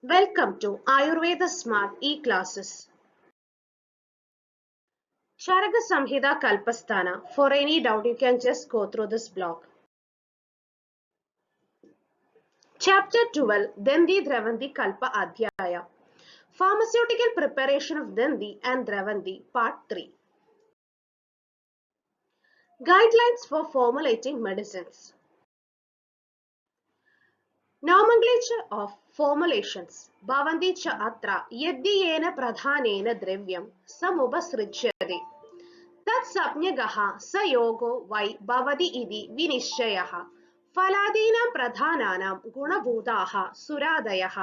Welcome to Ayurveda Smart e-classes. Charaka Samhita Kalpasthana. For any doubt, you can just go through this blog. Chapter 12, Dandi Dravanti Kalpa Adhyaya. Pharmaceutical preparation of Dandi and Dravanti, Part 3. Guidelines for formulating medicines. Nomenclature of formulations. Bhavanti cha atra yaddiyena pradhanena dravyam samubasrichyate. तत्संज्ञकः स योगो वै भवति इति विनिश्चयः फलादीनां प्रधानानां गुणभूताः सुरादयः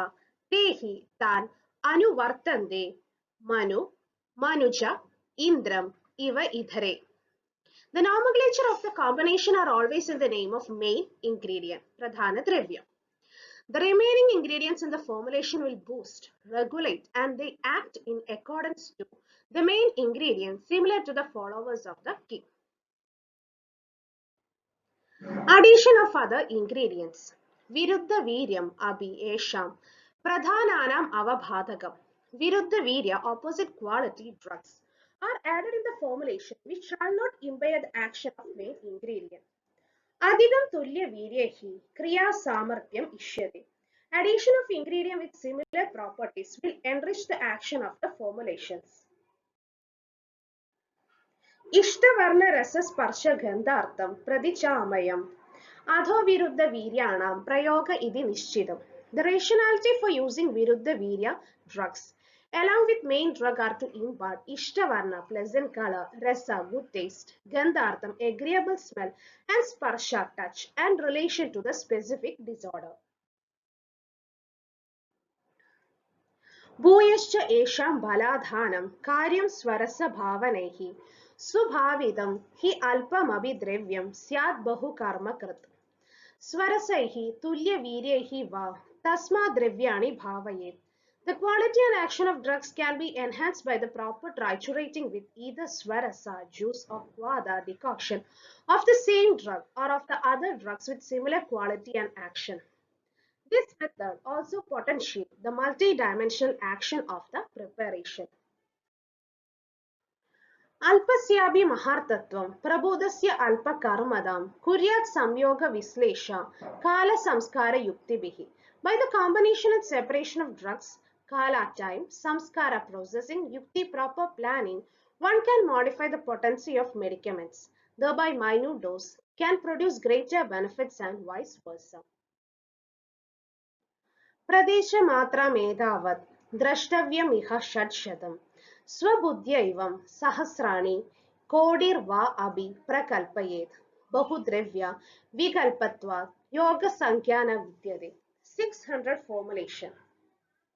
ते हि तान् अनुवर्तन्ते मनु मनुज इन्द्रम् इव इतरे. The nomenclature of the combination are always in the name of main ingredient, pradhana dravya. The remaining ingredients in the formulation will boost, regulate, and they act in accordance to the main ingredient, similar to the followers of the king. Addition of other ingredients. Viruddha Viryam Abhi Esham Pradhananam Avabhadagam. Viruddha Virya, opposite quality drugs, are added in the formulation which shall not impair the action of main ingredient. Adhigam Tulya Viryahi Kriya Samarthyam Ishyate. Addition of ingredient with similar properties will enrich the action of the formulations. Ishtavana Rasa Sparsha Gandhartham Pradichamayam Adho Viruddha Viryanam Prayoga Idi Nishchitam. The rationality for using Viruddha Virya drugs along with main drug are to impart Ishtavarna, pleasant color, Rasa, good taste, Gandhartham, agreeable smell, and Sparsha, touch, and relation to the specific disorder. भूयश्च येषां बलाधानं कार्यं स्वरसभावनैः सुभावितं हि अल्पमभिद्रव्यं स्यात् बहुकर्मकृत् स्वरसैः तुल्यवीर्यैः वा तस्मात् द्रव्याणि भावयेत्. The quality and action of drugs can be enhanced by the proper triturating with either swarasa, juice, or kvada, decoction of the same drug or of the other drugs with similar quality and action. This method also potentiates the multi-dimensional action of the preparation. अल्पस्यापि महार्थत्वं प्रबोधस्य अल्पकर्मदां कुर्यात् संयोग विश्लेष कालसंस्कारयुक्तिभिः. By the combination and separation of drugs, kala time, samskara processing, yukti proper planning, one can modify the potency of medicaments. Thereby minute dose can produce greater benefits and vice versa. प्रदेशमात्रमेतावत् द्रष्टव्यमिह षट्शतं स्वबुद्ध्यैवं सहस्राणि कोटिर्वा अपि प्रकल्पयेत् बहुद्रव्य विकल्पत्वात् योगसंख्या न विद्यते. 600 formulation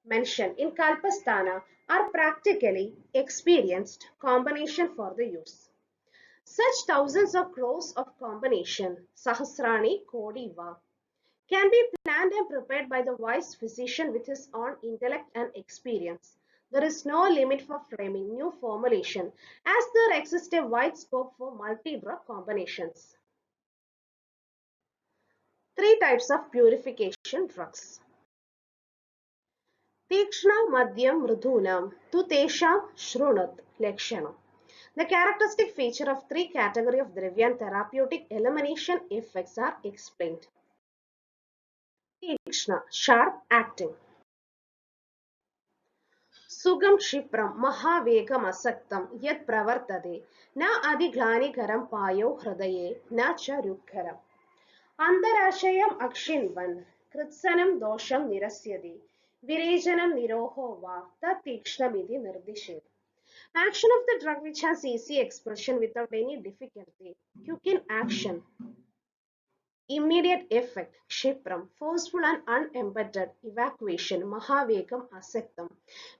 mentioned in Kalpasthana are practically experienced combination for the use. Such thousands of crores of combination, Sahasrani Kodi Va, can be planned and prepared by the wise physician with his own intellect and experience. There is no limit for framing new formulation as there exists a wide scope for multi-drug combinations. Three types of purification drugs. Tikshna Madhyam Mridunam Tu Tesham Shrunat Lakshanam. The characteristic feature of three categories of Dravya and therapeutic elimination effects are explained. Tikshna, sharp acting. Sugam Kshipram Mahavegam Yat Pravartade Na Adiglanigaram Payo Hridaye Na Charukkaram Andarashayam Akshinvan Kritsanam Dosham Nirasyadi Virejanam Niroho Va Tatikshnamidi Nirdishet. Action of the drug which has easy expression without any difficulty, quick in action, immediate effect, Kshipram, forceful and unembedded evacuation, Mahavegam Asaktam,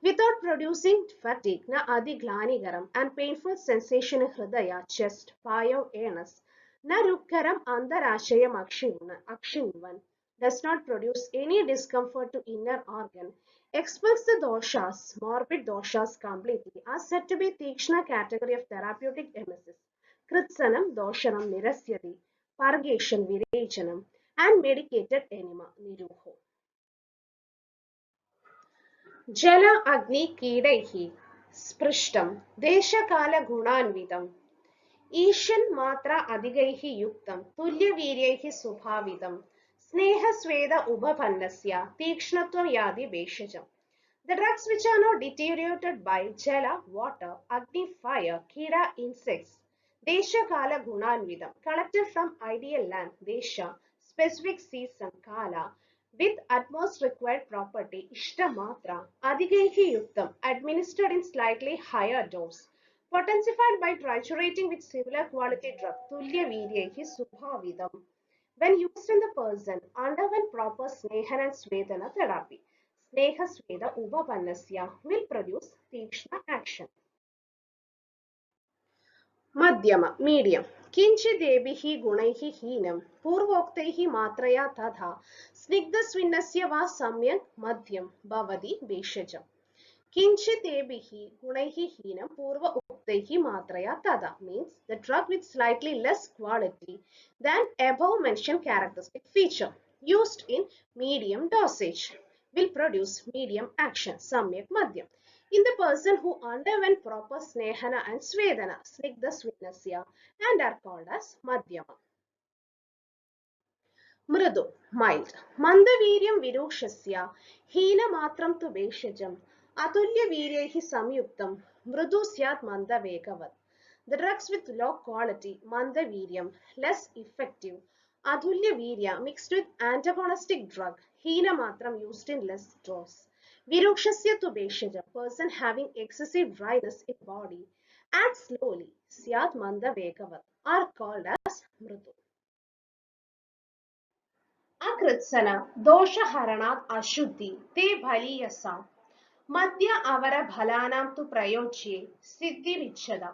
without producing fatigue, Na Adi Glanigaram, and painful sensation in Hridaya, chest, Payo, anus, Na Rukkaram Andarashayam Akshinvan, does not produce any discomfort to inner organ, expels the doshas, morbid doshas completely, are said to be Tikshna category of therapeutic emesis. Kritsanam Doshanam Nirasyati, purgation Virejanam, and medicated enema Niruho. जल अग्नि कीटैः स्पृष्टं देशकालगुणान्वितम् ईशन् मात्रा अधिकैः युक्तं तुल्यवीर्यैः स्वभावितं स्नेहस्वेद उपपन्नस्य तीक्ष्णत्वं याति भेषजम्. The drugs which are not deteriorated by jala, water, agni, fire, kida, insects, desha, kala, gunanvidam, collected from ideal land, desha, specific season, kala, with utmost required property, ishta matra, adhigaihi yuktam, administered in slightly higher dose, potentified by triturating with similar quality drug, tulya viryahi subhavidam, when used in the person underwent proper snehan and svedana therapy. Snehasveda Upapannasya will produce Tikshna action. Madhyama, medium. किञ्चिदेभिः गुणैः हीनं पूर्वोक्तैः मात्रया तथा स्निग्धस्विन्नस्य वा सम्यक् मध्यं भवति भेषजम्. किञ्चिदेभिः गुणैः हीनं पूर्व उक्तैः मात्रया तथा means the drug with slightly less quality than above mentioned characteristic feature used in medium dosage will produce medium action samyak madhyam in the person who underwent proper snehana and svedana snigdha swinnasya and are called as madhyama. मृदु mild मन्दवीर्यं विरूक्षस्य हीनमात्रं तु भेषजम् अतुल्यवीर्यैः संयुक्तं मृदु स्यात् मन्दवेगवत्. The drugs with low quality mandaviryam less effective adhulya mixed with antagonistic drug heenamatram used in less dose virukshasya tu bheshajam person having excessive dryness in body acts slowly syat mandavegavat are called as mrudu. अकृत्सन दोषहरणात् अशुद्धि ते बलीयसा मध्य अवर फलानां तु प्रयोज्ये सिद्धिविच्छदा.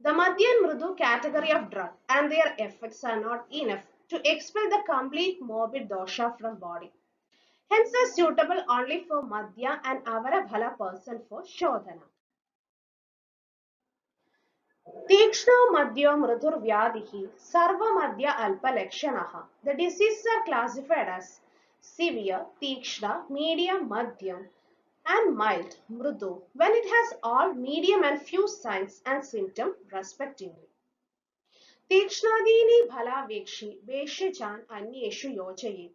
The Madhya and Mridu category of drug and their effects are not enough to expel the complete morbid dosha from body. Hence are suitable only for Madhya and Avarabhala person for Shodhana. तीक्ष्णो मध्यो मृदुर्व्याधिः सर्वमध्य अल्पलक्षणः. The diseases are classified as severe, तीक्ष्ण, medium, madhyam, and mild, mridu, when it has all medium and few signs and symptoms respectively. तीक्ष्णादीनि फलावेक्षि भेषजान् अन्येषु योजयेत्.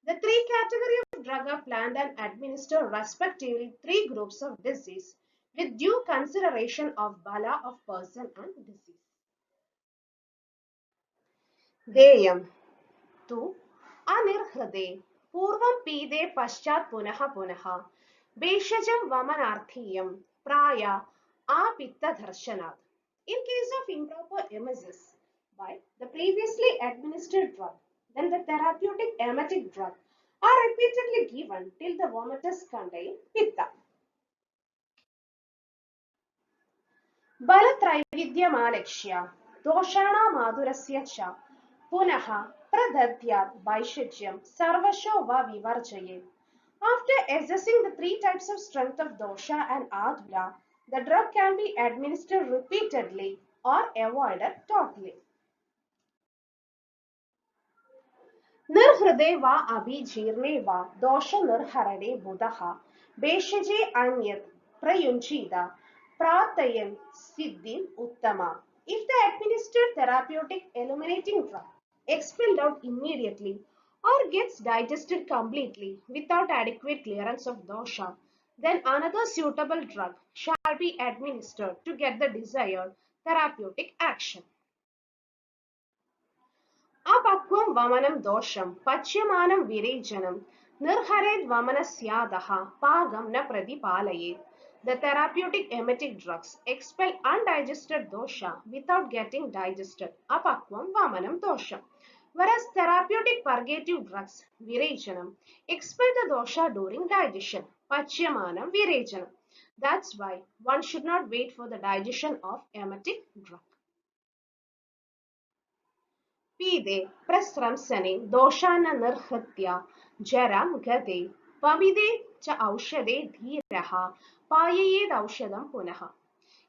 The three categories of drug are planned and administered respectively three groups of disease with due consideration of bala of person and disease. देयं तु अनिर्हृदे पूर्वं पीदे पश्चात् पुनः पुनः भेषजं वमनार्थीयं प्राय आपित्तदर्शनात्. In case of improper emesis by the previously administered drug, then the therapeutic emetic drug are repeatedly given till the vomitus contain pitta. बलत्रैविध्यमालक्ष्य दोषाणामाधुरस्य च पुनः प्रदद्यात् वैषज्यं सर्वशो वा विवर्जयेत्. After assessing the three types of strength of dosha and adhura, the drug can be administered repeatedly or avoided totally. निर्हृदे वा अभिजीर्णे वा दोषनिर्हरणे बुधः भेषजे अन्यत् प्रयुञ्जीत प्रार्थयन् सिद्धिम् उत्तमा. If the administered therapeutic eliminating drug expelled out immediately or gets digested completely without adequate clearance of dosha, then another suitable drug shall be administered to get the desired therapeutic action. अपक्वं वमनं दोषं पच्यमानं विरेचनं निर्हरेद् वमनस्यादः पागं न प्रतिपालयेत्. The therapeutic emetic drugs expel undigested dosha without getting digested. Apakvam vamanam dosha. Whereas therapeutic purgative drugs, virechanam, expel the dosha during digestion. Pachyamanam virechanam. That's why one should not wait for the digestion of emetic drug. पीदे प्रस्रंसने दोषान् निर्हृत्य जरं गते पविदे च औषधे धीरः पाययेद् औषधं पुनः.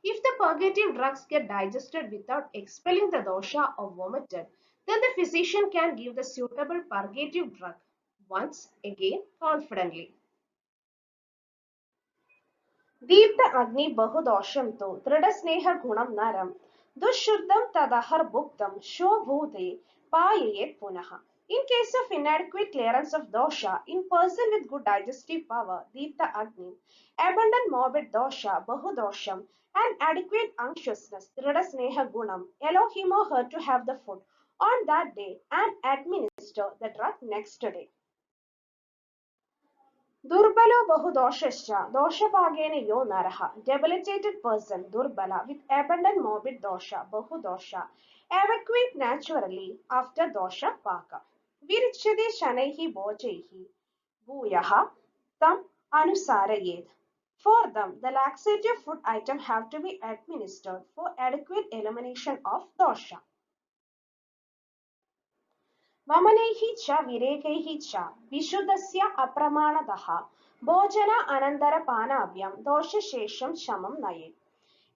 If the purgative drugs get digested without expelling the dosha or vomited, then the physician can give the suitable purgative drug once again confidently. दीप्त अग्नि बहुदोषं तु दृढस्नेहगुणं नरं दुःशुद्धं तदहर्भुक्तं शोभूते पाययेत् पुनः. In case of inadequate clearance of dosha in person with good digestive power, Deepta Agni, abundant morbid dosha, Bahudosham, and adequate unctuousness, Dridasneha Gunam, allow him or her to have the food on that day and administer the drug next day. Durbalo Bahudosha, Doshabhagena Yo Naraha, debilitated person, Durbala, with abundant morbid dosha, Bahudosha, evacuate naturally after dosha paka. Virichide Shanaihi Bojehi, Bhuyaha, Tam Anusarayed. For them, the laxative food item have to be administered for adequate elimination of dosha. वमनैः च विरेकैः च विशुद्धस्य अप्रमाणतः भोजन अनन्तरपानाभ्यां दोषशेषं शमं नयेत्.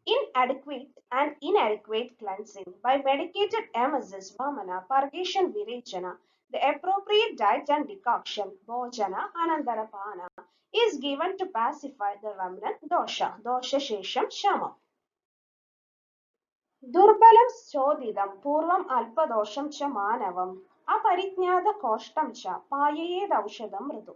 Inadequate and inadequate cleansing by medicated emesis, vamana, purgation, virechana, the appropriate diet and decoction, bhojana, anantarapana, is given to pacify the remnant dosha, dosha shesham shama. दुर्बलं चोदितं पूर्वम् अल्पदोषं च मानवम् अपरिज्ञातकोष्ठं च पाययेदौषधं मृदु.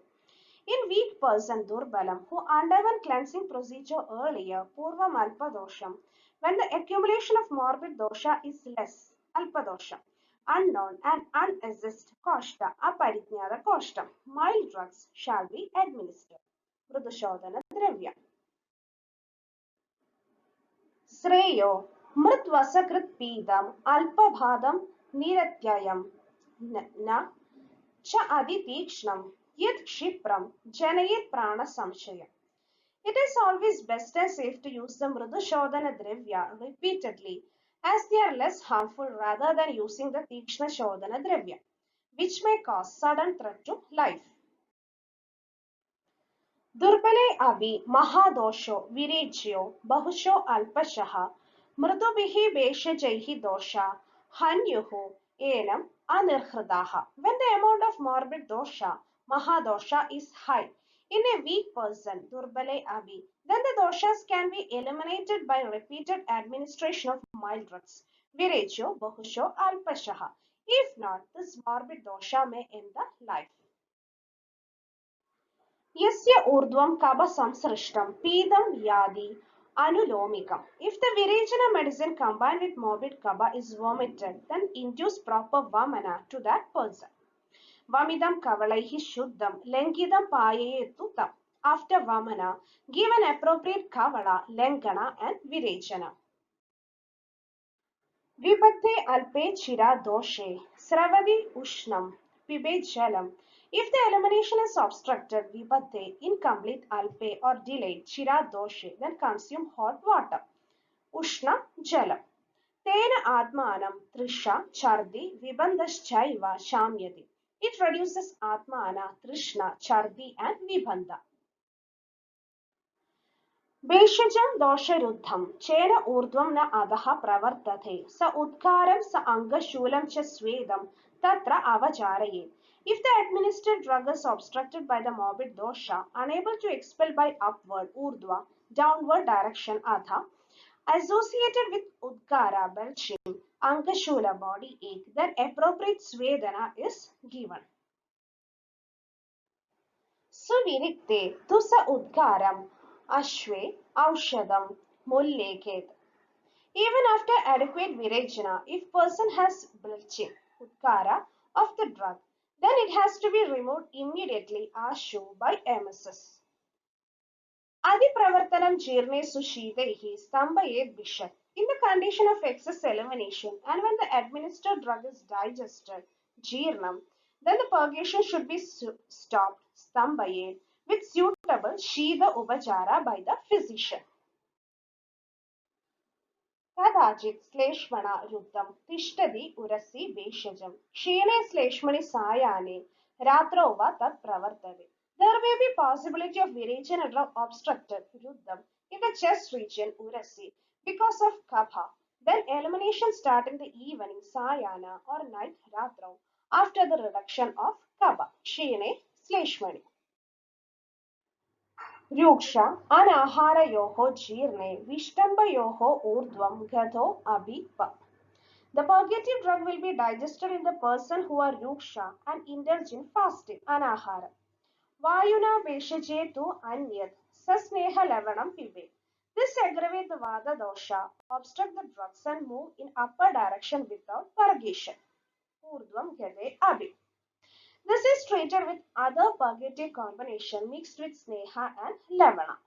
In weak person durbalam who underwent cleansing procedure earlier purvam alpadosham when the accumulation of morbid dosha is less alpadosha unknown and unassessed koshta aparijnata koshtam mild drugs shall be administered. Mridushodhana dravya. श्रेयो मृत्वसकृत्पीदम् अल्पबाधं निरत्ययं न च अतितीक्ष्णं यत् क्षिप्रं जनयेत् प्राणसंशयम्. It is always best and safe to use the Mridushodhana Dravya repeatedly as they are less harmful rather than using the Tikshna Shodhana Dravya, which may cause sudden threat to life. दुर्बले अपि महादोषो विरेज्यो बहुशो अल्पशः मृदुभिः भेषजैः दोषा हन्युः एनम् अनिर्हृताः. When the amount of morbid dosha, mahadosha, is high in a weak person, durbale abhi, then the doshas can be eliminated by repeated administration of mild drugs, virejyo bahusho alpashaha. If not, this morbid dosha may end the life. Yasya urdhvam kaba samsrishtam pidam yadi anulomikam. If the Virechana medicine combined with morbid kaba is vomited, then induce proper vamana to that person. Vamidam kavalaihi shuddham lengidam payayetu tam. After vamana, give an appropriate kavala, lengana and Virechana. Vipathe alpe chira doshe sravadi ushnam pibe jalam. If the elimination is obstructed, vipathe, incomplete, alpe or delayed, chira doshe, then consume hot water. Ushna jalam. Tena atmanam trisha chardi vibandhaschaiva shamyati. It reduces atmana, trishna, chardi and vibandha. भेषजं दोषरुद्धं चेन ऊर्ध्वं न अधः प्रवर्तते स उद्गारं स अङ्गशूलं च स्वेदं तत्र अवचारयेत्. If the administered drug is obstructed by the morbid dosha, unable to expel by upward urdhva, downward direction adha, associated with udgara belching, angashula body ache, then appropriate svedana is given. सुविरिक्ते तु स उद्गारम् अश्वे औषधं मुल्लेखेत्. Even after adequate virechana, if person has belching, udgara of the drug, then it has to be removed immediately ashu by emesis. Adipravartanam jirne sushidaihi stambhayet bishat. In the condition of excess elimination and when the administered drug is digested, jirnam, then the purgation should be stopped, stambhayet, with suitable shida upachara by the physician. कदाचित् श्लेष्मणा रुद्धं तिष्ठति उरसि भेषजं क्षीणे श्लेष्मणि सायाह्ने रात्रौ वा तत् प्रवर्तते. There may be possibility of virechana drug obstructed ruddham in the chest region urasi because of kapha. Then elimination start in the evening sayana or night ratrau after the reduction of kapha. Kshine Sleshmani. रूक्ष अनाहारयोः जीर्णे विष्टम्भयोः ऊर्ध्वं गतो अभिप. The purgative drug will be digested in the person who are ruksha and indulge in fasting, anahara. Vayuna veshaje tu anyat, sasneha lavanam pibe. This aggravates the vada dosha, obstruct the drugs and move in upper direction without purgation. Urdhvam gade abhi. This is treated with other purgative combination mixed with sneha and lavana.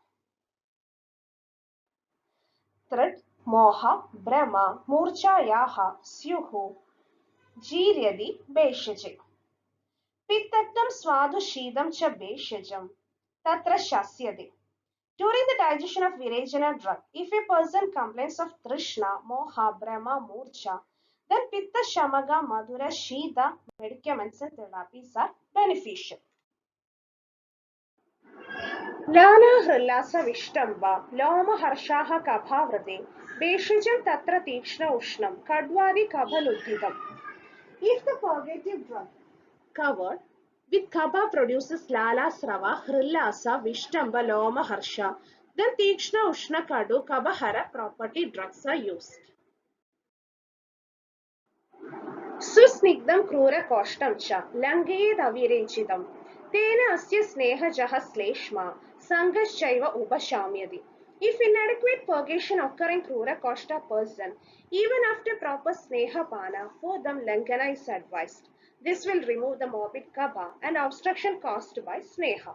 Threat, moha, brahma, murchayaha, syuhu, जीर्यदि भेषजे. पित्तत्तं स्वादु शीतं च भेषजं तत्र शस्यते. During the digestion of Virejana drug, if a person complains of Trishna, Moha, Brahma, Murcha, then Pitta, Shamaga, Madhura, Shita medicaments and therapies are beneficial. Lana Hrillasa Vishtamba, Loma Harshaha Kabhavrate, Beshajam Tatra Tikshna Ushnam, Kadwadi Kabhaludhidam. If the purgative drug covered with Kabha produces Lala Srava, Hrillasa, Vishtamba, Loma Harsha, then Tikshna Ushna Kadu, Kabahara property drugs are used. Susnigdam Krura Koshtam Cha, Langayed Avirenchidam, Tena Asya Sneha Jaha Sleshma, Sangaschaiva Upashamyadi. If inadequate purgation occur in Krura Koshta person, even after proper Sneha Pana, for them Langana is advised. This will remove the morbid Kabha and obstruction caused by Sneha.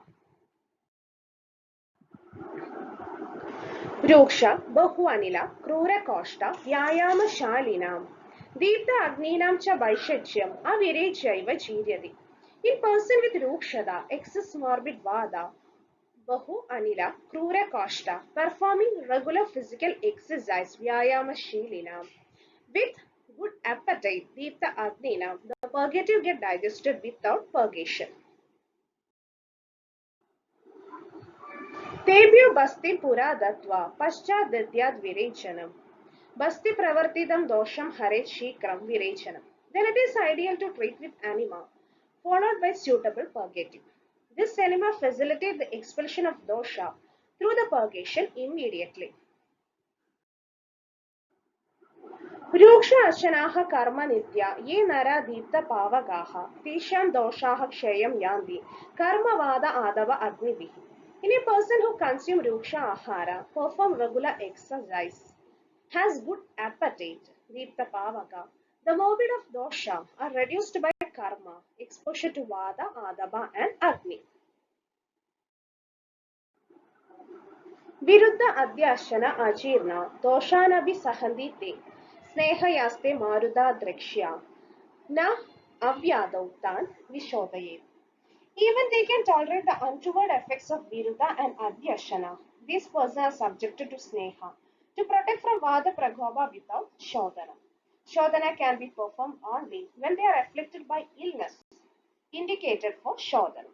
Ruksha, Bahu Anila, Krura Koshta, Vyayama Shalinam. Deepta Agninam cha Vaishachyam, Avirejaiva Jiryadi. In person with Rukshada, excess morbid Vada, Bahu Anila, Krura Koshta, performing regular physical exercise, Vyayama Shilinam. With good appetite, Deepta Agninam, the purgative get digested without purgation. तेभ्यो बस्ति पुरा दत्वा पश्चाद्दद्याद् विरेचनम्. Basti pravartidam dosham haret shikram virechanam. Then it is ideal to treat with enema, followed by suitable purgative. This enema facilitates the expulsion of dosha through the purgation immediately. Ruksha ashanaha karma nitya ye nara deepta pavagaha tesham doshaha kshayam yandi karma vada adava agnivihi. In a person who consumes ruksha ahara, perform regular exercise, has good appetite, Deepta Pavaka, the morbid of dosha are reduced by karma, exposure to vada, adaba and agni. Viruddha Adyashana Ajirna, Doshana Sahandite, Snehayaste Maruda Drekshya, Na Avyadautan Vishodayet. Even they can tolerate the untoward effects of Viruddha and Adyashana. These persons are subjected to Sneha to protect from Vada Pragoba without Shodhana. Shodhana can be performed only when they are afflicted by illness, indicated for Shodhana.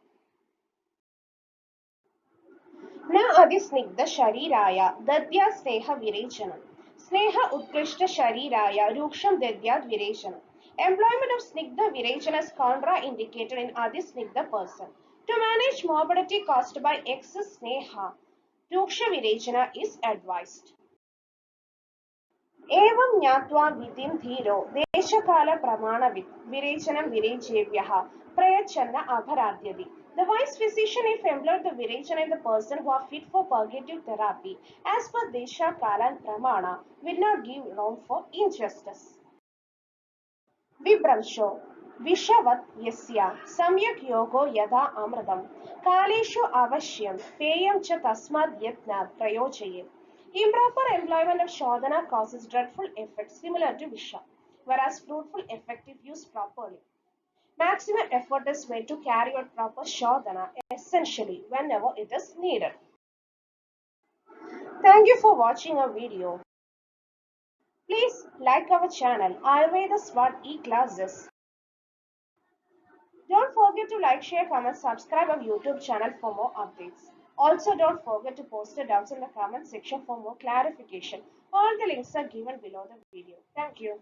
Na adisnigdha shariraya dadya sneha virechanam. Sneha utkrishta shariraya ruksham dadyad virechanam. Employment of snigdha virechana is contraindicated in adisnigdha person. To manage morbidity caused by excess sneha, ruksha virechana is advised. एवं ज्ञात्वा विधिं धीरो देशकालप्रमाणवित् विरेचनं विरेचेभ्यः प्रयच्छन्न अपराध्यति. The wise physician, if employed the virechana in the person who are fit for purgative therapy, as per desha, kala and pramana, will not give room for injustice. Vibramsho Vishavat yasya samyak yogo yada amradam kaleshu avashyam peyam cha tasmad yatnat prayojayet. Improper employment of shodhana causes dreadful effects similar to Visha, whereas fruitful effect if used properly. Maximum effort is made to carry out proper shodhana, essentially whenever it is needed. Thank you for watching our video. Please like our channel Ayurveda Smart E-Classes. Don't forget to like, share, comment, subscribe our YouTube channel for more updates. Also, don't forget to post your doubts in the comment section for more clarification. All the links are given below the video. Thank you.